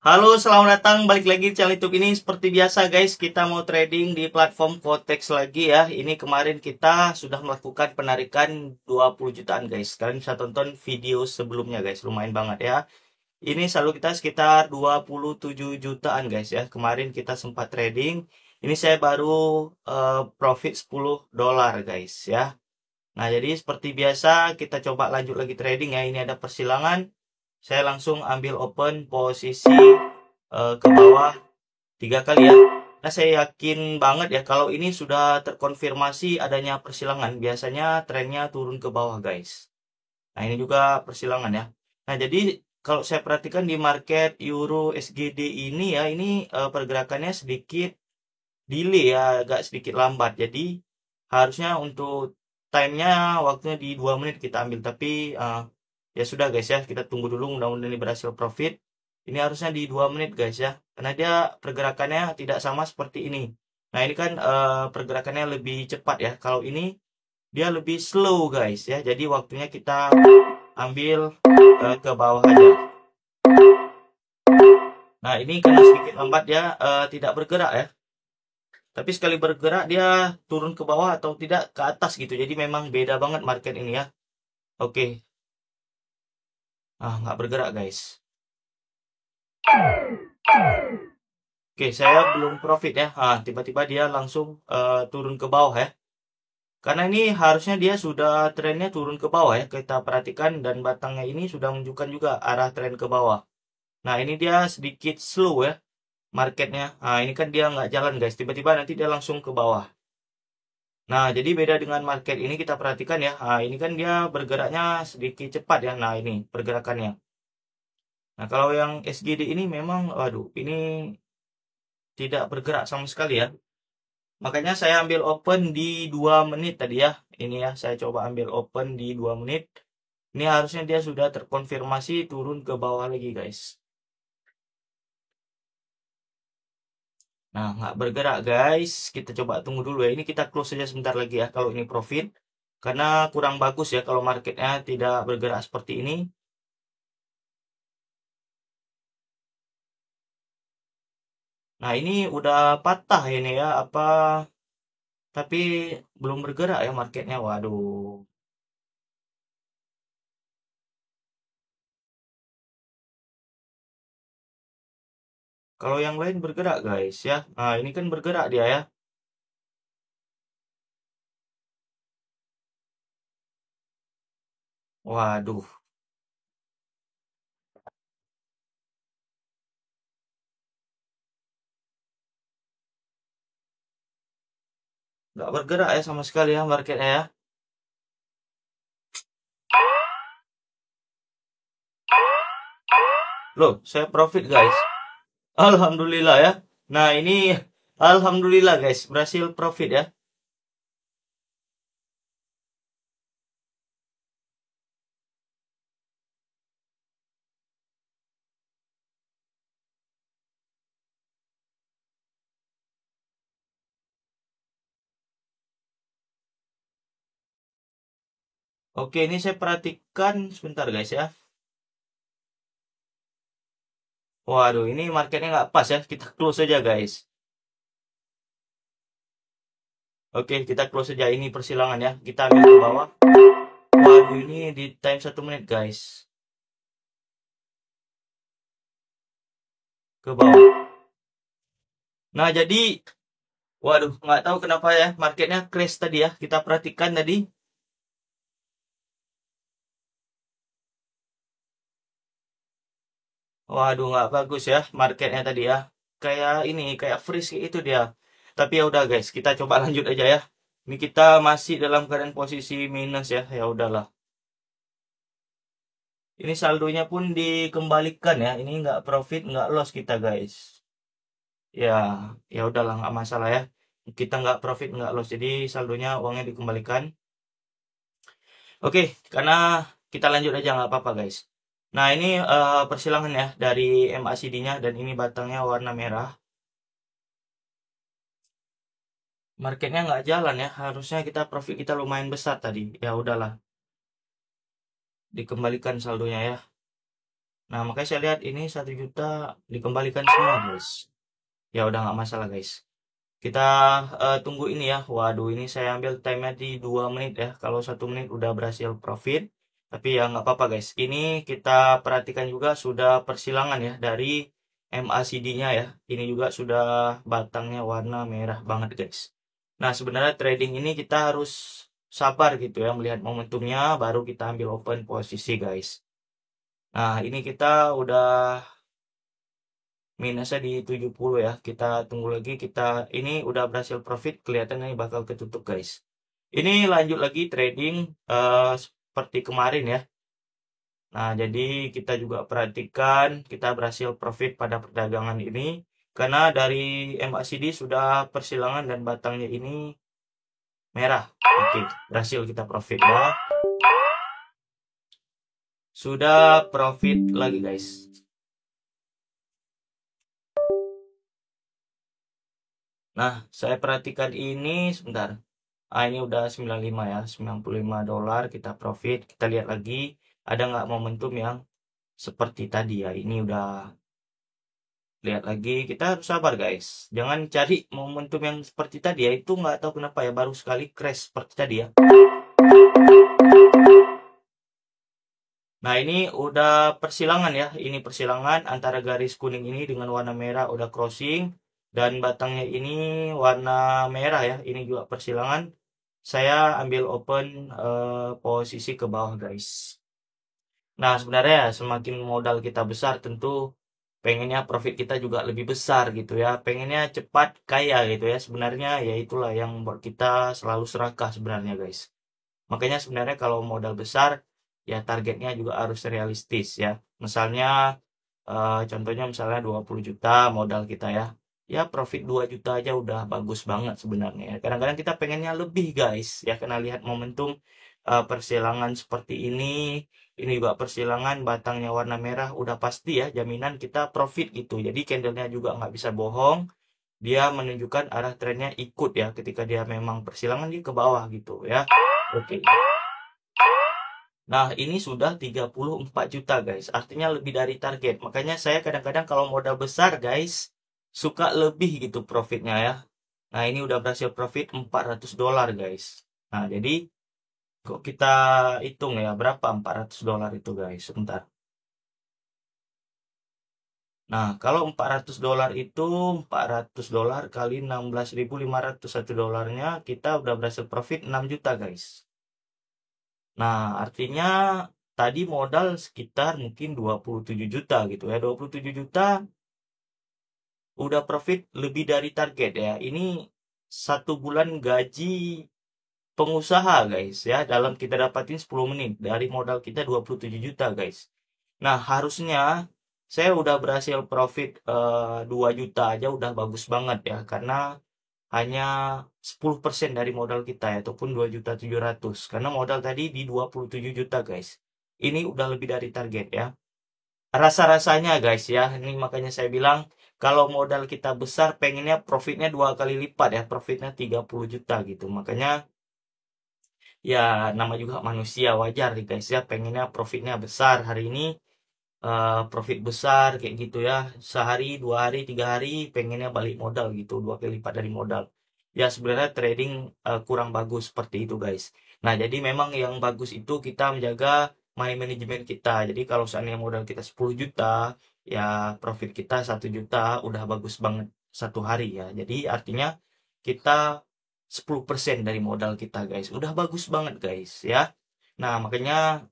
Halo, selamat datang balik lagi di channel YouTube ini. Seperti biasa guys, kita mau trading di platform Quotex lagi ya. Ini kemarin kita sudah melakukan penarikan 20 jutaan guys. Kalian bisa tonton video sebelumnya guys, lumayan banget ya. Ini saldo kita sekitar 27 jutaan guys ya. Kemarin kita sempat trading. Ini saya baru profit 10 dolar guys ya. Nah, jadi seperti biasa kita coba lanjut lagi trading ya. Ini ada persilangan. Saya langsung ambil open posisi ke bawah 3 kali ya. Nah, saya yakin banget ya kalau ini sudah terkonfirmasi adanya persilangan. Biasanya trennya turun ke bawah guys. Nah, ini juga persilangan ya. Nah, jadi kalau saya perhatikan di market Euro SGD ini ya, ini pergerakannya sedikit delay ya, agak sedikit lambat. Jadi harusnya untuk timenya waktunya di 2 menit kita ambil. Tapi ya sudah guys ya, kita tunggu dulu, mudah-mudahan ini berhasil profit. Ini harusnya di 2 menit guys ya, karena dia pergerakannya tidak sama seperti ini. Nah, ini kan pergerakannya lebih cepat ya. Kalau ini dia lebih slow guys ya, jadi waktunya kita ambil ke bawah aja. Nah, ini karena sedikit lambat dia tidak bergerak ya. Tapi sekali bergerak dia turun ke bawah atau tidak ke atas gitu. Jadi memang beda banget market ini ya. Oke. Nggak bergerak guys. Oke, saya belum profit ya. Tiba-tiba dia langsung turun ke bawah ya. Karena ini harusnya dia sudah trennya turun ke bawah ya. Kita perhatikan dan batangnya ini sudah menunjukkan juga arah tren ke bawah. Nah, ini dia sedikit slow ya marketnya. Ini kan dia nggak jalan guys. Tiba-tiba nanti dia langsung ke bawah. Nah, jadi beda dengan market ini kita perhatikan ya. Ini kan dia bergeraknya sedikit cepat ya. Nah, ini pergerakannya. Nah, kalau yang SGD ini memang, waduh, ini tidak bergerak sama sekali ya. Makanya saya ambil open di 2 menit tadi ya. Ini ya, saya coba ambil open di 2 menit. Ini harusnya dia sudah terkonfirmasi turun ke bawah lagi guys. Nah, nggak bergerak guys. Kita coba tunggu dulu ya. Ini kita close saja sebentar lagi ya kalau ini profit. Karena kurang bagus ya kalau marketnya tidak bergerak seperti ini. Nah, ini udah patah ini ya. Tapi belum bergerak ya marketnya. Waduh. Kalau yang lain bergerak guys ya. Nah, ini kan bergerak dia ya. Waduh. Nggak bergerak ya sama sekali ya marketnya ya. Loh, saya profit guys. Alhamdulillah ya. Nah, ini alhamdulillah guys, berhasil profit ya. Oke, ini saya perhatikan sebentar guys ya. Waduh, ini marketnya nggak pas ya. Kita close saja guys. Oke, kita close saja ini persilangan ya. Kita ambil ke bawah. Waduh, ini di time 1 menit guys. Ke bawah. Nah, jadi waduh, nggak tahu kenapa ya marketnya crash tadi ya. Kita perhatikan tadi. Waduh, nggak bagus ya marketnya tadi ya. Kayak ini, kayak freeze kayak itu dia. Tapi ya udah guys, kita coba lanjut aja ya. Ini kita masih dalam keadaan posisi minus ya. Ya udahlah. Ini saldonya pun dikembalikan ya. Ini nggak profit, nggak loss kita guys. Ya, ya udahlah, nggak masalah ya. Kita nggak profit, nggak loss. Jadi saldonya uangnya dikembalikan. Oke, karena kita lanjut aja nggak apa-apa guys. Nah, ini persilangan ya dari MACD-nya dan ini batangnya warna merah. Marketnya nggak jalan ya. Harusnya kita profit kita lumayan besar tadi. Ya udahlah. Dikembalikan saldonya ya. Nah, makanya saya lihat ini 1 juta dikembalikan semua, guys. Ya udah nggak masalah, guys. Kita tunggu ini ya. Waduh, ini saya ambil time-nya di 2 menit ya. Kalau 1 menit udah berhasil profit. Tapi ya nggak apa-apa, guys. Ini kita perhatikan juga sudah persilangan ya dari MACD-nya ya. Ini juga sudah batangnya warna merah banget, guys. Nah, sebenarnya trading ini kita harus sabar gitu ya, melihat momentumnya baru kita ambil open posisi, guys. Nah, ini kita udah minusnya di 70 ya. Kita tunggu lagi, kita ini udah berhasil profit, kelihatan ini bakal ketutup, guys. Ini lanjut lagi trading seperti kemarin ya. Nah, jadi kita juga perhatikan kita berhasil profit pada perdagangan ini karena dari MACD sudah persilangan dan batangnya ini merah. Oke, berhasil kita profit ya. Sudah profit lagi, guys. Nah, saya perhatikan ini sebentar. Ini udah 95 ya, $95 kita profit. Kita lihat lagi ada nggak momentum yang seperti tadi ya. Ini udah lihat lagi, kita harus sabar, guys. Jangan cari momentum yang seperti tadi ya. Itu nggak tahu kenapa ya, baru sekali crash seperti tadi ya. Nah, ini udah persilangan ya. Ini persilangan antara garis kuning ini dengan warna merah udah crossing. Dan batangnya ini warna merah ya. Ini juga persilangan. Saya ambil open posisi ke bawah, guys. Nah, sebenarnya semakin modal kita besar tentu pengennya profit kita juga lebih besar gitu ya. Pengennya cepat kaya gitu ya. Sebenarnya ya itulah yang membuat kita selalu serakah sebenarnya, guys. Makanya sebenarnya kalau modal besar ya targetnya juga harus realistis ya. Misalnya contohnya misalnya 20 juta modal kita ya. Ya profit 2 juta aja udah bagus banget sebenarnya ya. Kadang-kadang kita pengennya lebih, guys. Ya karena lihat momentum persilangan seperti ini. Ini juga persilangan batangnya warna merah udah pasti ya jaminan kita profit gitu. Jadi candlenya juga nggak bisa bohong. Dia menunjukkan arah trennya ikut ya ketika dia memang persilangan dia ke bawah gitu ya. Oke. Nah, ini sudah 34 juta, guys. Artinya lebih dari target. Makanya saya kadang-kadang kalau modal besar, guys, suka lebih gitu profitnya ya. Nah, ini udah berhasil profit $400, guys. Nah, jadi kok kita hitung ya, berapa $400 itu, guys? Sebentar. Nah, kalau $400 itu $400 kali 16.500 $1 kita udah berhasil profit 6 juta, guys. Nah, artinya tadi modal sekitar mungkin 27 juta gitu ya. 27 juta udah profit lebih dari target ya. Ini 1 bulan gaji pengusaha, guys ya. Dalam kita dapatin 10 menit dari modal kita 27 juta, guys. Nah, harusnya saya udah berhasil profit 2 juta aja udah bagus banget ya. Karena hanya 10% dari modal kita ya, ataupun 2.700.000 karena modal tadi di 27 juta, guys. Ini udah lebih dari target ya. Rasa-rasanya, guys ya, ini makanya saya bilang kalau modal kita besar pengennya profitnya 2 kali lipat ya, profitnya 30 juta gitu. Makanya ya nama juga manusia, wajar nih, guys ya, pengennya profitnya besar. Hari ini profit besar kayak gitu ya, sehari 2 hari 3 hari pengennya balik modal gitu, 2 kali lipat dari modal. Ya sebenarnya trading kurang bagus seperti itu, guys. Nah, jadi memang yang bagus itu kita menjaga money management kita. Jadi kalau seandainya modal kita 10 juta ya profit kita 1 juta udah bagus banget 1 hari ya. Jadi artinya kita 10% dari modal kita, guys, udah bagus banget, guys ya. Nah, makanya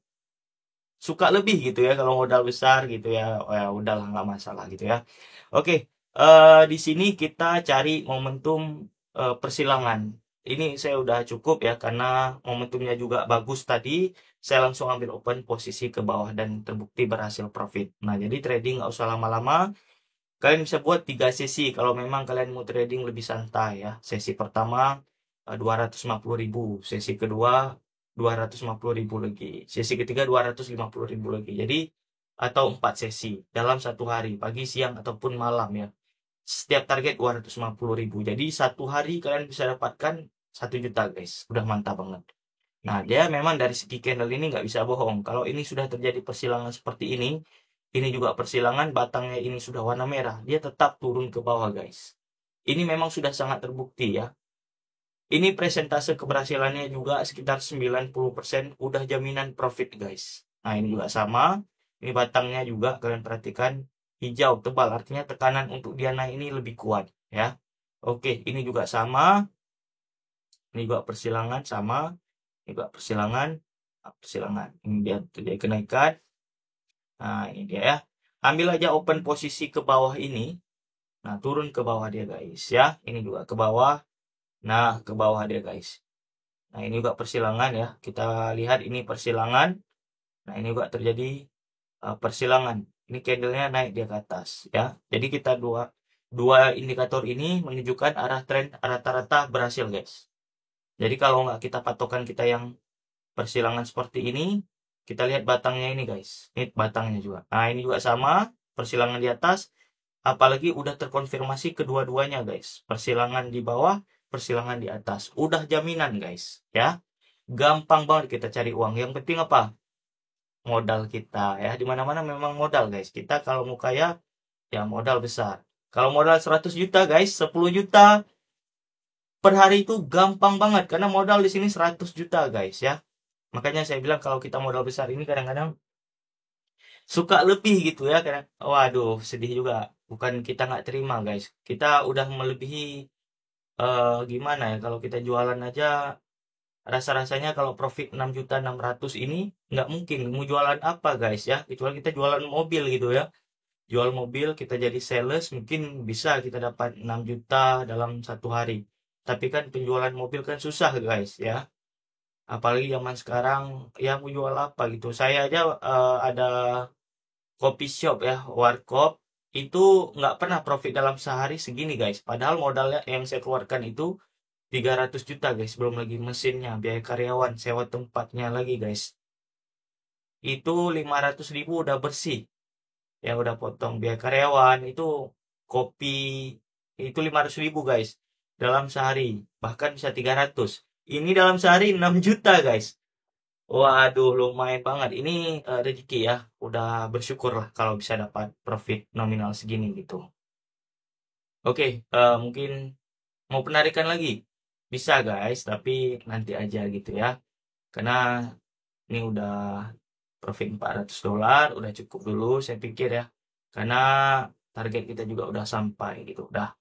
suka lebih gitu ya kalau modal besar gitu ya. Oh, ya udahlah nggak masalah gitu ya. Oke, di sini kita cari momentum persilangan. Ini saya udah cukup ya karena momentumnya juga bagus tadi. Saya langsung ambil open posisi ke bawah dan terbukti berhasil profit. Nah, jadi trading nggak usah lama-lama. Kalian bisa buat 3 sesi kalau memang kalian mau trading lebih santai ya. Sesi pertama 250.000, sesi kedua 250.000 lagi, sesi ketiga 250.000 lagi. Jadi atau 4 sesi dalam 1 hari, pagi, siang ataupun malam ya. Setiap target 250.000. Jadi 1 hari kalian bisa dapatkan 1 juta, guys. Udah mantap banget. Nah, dia memang dari segi candle ini nggak bisa bohong. Kalau ini sudah terjadi persilangan seperti ini, Ini juga persilangan, batangnya ini sudah warna merah, dia tetap turun ke bawah guys. Ini memang sudah sangat terbukti ya. Ini presentase keberhasilannya juga sekitar 90%, udah jaminan profit guys. Nah ini juga sama, ini batangnya juga kalian perhatikan hijau tebal, artinya tekanan untuk dia naik ini lebih kuat ya. Oke, ini juga sama, ini juga persilangan sama, ini juga persilangan, persilangan. Ini dia terjadi kenaikan. Nah ini dia ya. Ambil aja open posisi ke bawah ini. Nah turun ke bawah dia guys ya. Ini juga ke bawah. Nah ke bawah dia guys. Nah ini juga persilangan ya. Kita lihat ini persilangan. Nah ini juga terjadi persilangan. Ini candlenya naik dia ke atas ya. Jadi kita dua indikator ini menunjukkan arah tren rata-rata berhasil guys. Jadi kalau nggak kita patokan kita yang persilangan seperti ini, kita lihat batangnya ini guys. Ini batangnya juga. Nah ini juga sama, persilangan di atas. Apalagi udah terkonfirmasi kedua-duanya guys. Persilangan di bawah, persilangan di atas. Udah jaminan guys ya. Gampang banget kita cari uang. Yang penting apa? Modal kita ya. Dimana-mana memang modal guys. Kita kalau mau kaya, ya modal besar. Kalau modal 100 juta guys, 10 juta per hari itu gampang banget. Karena modal di sini 100 juta guys ya. Makanya saya bilang kalau kita modal besar ini kadang-kadang suka lebih gitu ya. Kadang, waduh sedih juga. Bukan kita nggak terima guys. Kita udah melebihi gimana ya. Kalau kita jualan aja rasa-rasanya kalau profit 6.600.000 ini nggak mungkin. Mau jualan apa guys ya. Kecuali kita jualan mobil gitu ya. Jual mobil kita jadi sales mungkin bisa kita dapat 6 juta dalam satu hari. Tapi kan penjualan mobil kan susah guys ya. Apalagi zaman sekarang ya mau jual apa gitu. Saya aja ada kopi shop ya, warkop itu nggak pernah profit dalam sehari segini guys. Padahal modalnya yang saya keluarkan itu 300 juta guys. Belum lagi mesinnya, biaya karyawan, sewa tempatnya lagi guys. Itu 500.000 udah bersih. Yang udah potong biaya karyawan itu kopi itu 500.000 guys. Dalam sehari. Bahkan bisa 300. Ini dalam sehari 6 juta guys. Waduh, lumayan banget. Ini rezeki ya. Udah bersyukur lah kalau bisa dapat profit nominal segini gitu. Oke, mungkin mau penarikan lagi. Bisa guys, tapi nanti aja gitu ya. Karena ini udah profit $400, udah cukup dulu saya pikir ya. Karena target kita juga udah sampai gitu. Udah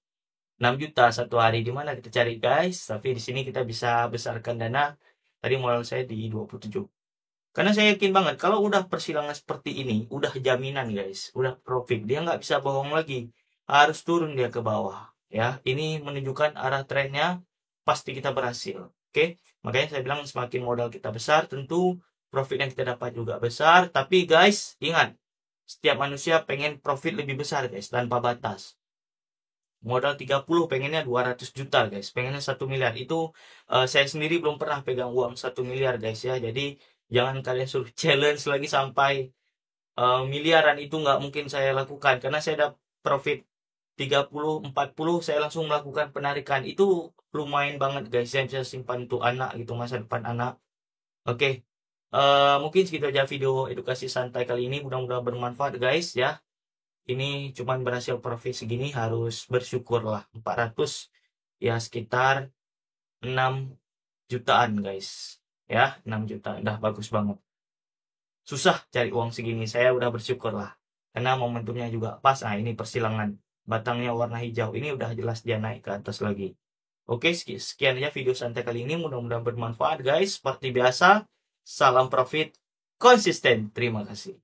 6 juta satu hari. Di mana kita cari guys? Tapi di sini kita bisa besarkan dana. Tadi modal saya di 27. Karena saya yakin banget kalau udah persilangan seperti ini, udah jaminan guys, udah profit, dia nggak bisa bohong lagi, harus turun dia ke bawah. Ya, ini menunjukkan arah trennya, pasti kita berhasil. Oke, makanya saya bilang semakin modal kita besar, tentu profit yang kita dapat juga besar. Tapi guys, ingat, setiap manusia pengen profit lebih besar guys, tanpa batas. Modal 30 pengennya 200 juta guys, pengennya 1 miliar. Itu saya sendiri belum pernah pegang uang 1 miliar guys ya. Jadi jangan kalian suruh challenge lagi sampai miliaran, itu nggak mungkin saya lakukan. Karena saya dapat profit 30, 40, saya langsung melakukan penarikan. Itu lumayan banget guys, saya bisa simpan untuk anak gitu, masa depan anak. Oke, mungkin segitu aja video edukasi santai kali ini, mudah-mudahan bermanfaat guys ya. Ini cuman berhasil profit segini, harus bersyukur lah. 400 ya sekitar 6 jutaan guys ya. 6 juta udah bagus banget. Susah cari uang segini, saya udah bersyukur lah karena momentumnya juga pas. Nah ini persilangan, batangnya warna hijau, ini udah jelas dia naik ke atas lagi. Oke, sekian aja video santai kali ini, mudah-mudahan bermanfaat guys. Seperti biasa, salam profit konsisten, terima kasih.